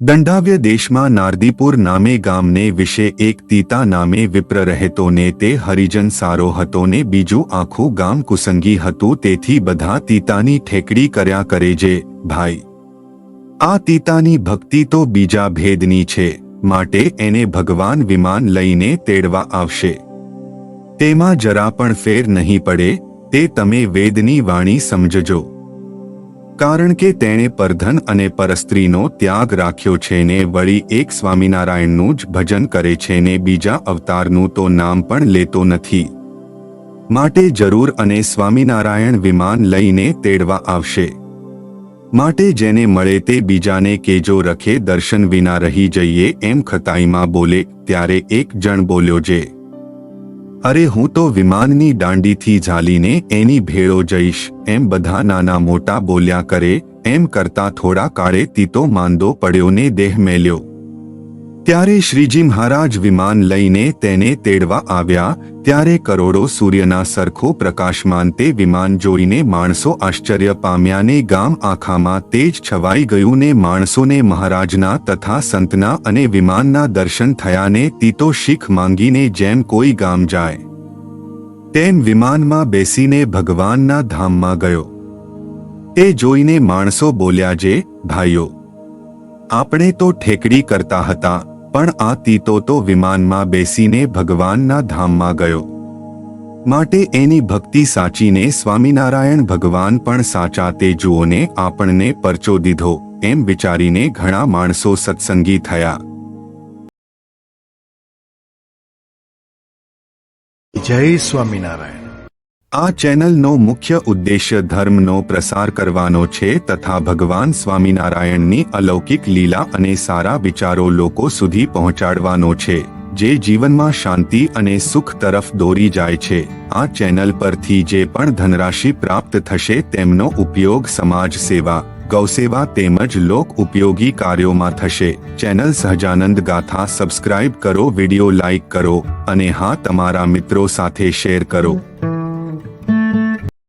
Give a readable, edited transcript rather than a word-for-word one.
દંડાવ્ય દેશમાં નારદીપુર નામે ગામને વિશે એક તીતા નામે વિપ્ર રહેતો ને તે હરિજન સારો હતો ને બીજું આખું ગામ કુસંગી હતું, તેથી બધા તીતાની ઠેકડી કર્યા કરે જે ભાઈ આ તીતાની ભક્તિ તો બીજા ભેદની છે, માટે એને ભગવાન વિમાન લઈને તેડવા આવશે, તેમાં જરા પણ ફેર નહીં પડે, તે તમે વેદની વાણી સમજજો. કારણ કે તેણે પરધન અને પરસ્ત્રીનો ત્યાગ રાખ્યો છે ને વળી એક સ્વામિનારાયણનું જ ભજન કરે છે ને બીજા અવતારનું તો નામ પણ લેતો નથી, માટે જરૂર અને સ્વામિનારાયણ વિમાન લઈને તેડવા આવશે. માટે જેને મળે તે બીજાને કેજો, રખે દર્શન વિના રહી જઈએ એમ ખતાઈમાં બોલે ત્યારે એક જણ બોલ્યો જે અરે હું તો વિમાનની દાંડીથી ઝાલીને એની ભેળો જઈશ, એમ બધા નાના મોટા બોલ્યા કરે. એમ કરતા થોડા કાળે તીતો માંદો પડ્યો ને દેહ મેલ્યો. ત્યારે શ્રીજી મહારાજ વિમાન લઈને તેને તેડવા આવ્યા, ત્યારે કરોડો સૂર્યના સરખો પ્રકાશમાન તે વિમાન જોઈને માણસો આશ્ચર્ય પામ્યા ને ગામ આખામાં તેજ છવાઈ ગયું ને માણસોને મહારાજના તથા સંતના અને વિમાનના દર્શન થયા ને તીતો શીખ માંગીને જેમ કોઈ ગામ જાય તેમ વિમાનમાં બેસીને ભગવાનના ધામમાં ગયો. એ જોઈને માણસો બોલ્યા જે ભાઈઓ આપણે તો ઠેકડી કરતા હતા, પણ આ તીતો તો વિમાનમાં બેસીને ભગવાનના ધામમાં ગયો, માટે એની ભક્તિ સાચીને સ્વામિનારાયણ ભગવાન પણ સાચા તે જુઓને આપણને પરચો દીધો, એમ વિચારીને ઘણા માણસો સત્સંગી થયા. જય સ્વામિનારાયણ. આ ચેનલનો મુખ્ય ઉદ્દેશ્ય ધર્મનો પ્રસાર કરવાનો છે તથા ભગવાન સ્વામિનારાયણની અલૌકિક લીલા અને સારા વિચારો લોકો સુધી પહોંચાડવાનો છે, જે જીવનમાં શાંતિ અને સુખ તરફ દોરી જાય છે. આ ચેનલ પરથી જે પણ ધનરાશિ પ્રાપ્ત થશે તેમનો ઉપયોગ સમાજ સેવા, ગૌસેવા તેમજ લોક ઉપયોગી કાર્યોમાં થશે. ચેનલ સહજાનંદ ગાથા સબસ્ક્રાઇબ કરો, વિડિયો લાઇક કરો અને હા તમારા મિત્રો સાથે શેર કરો.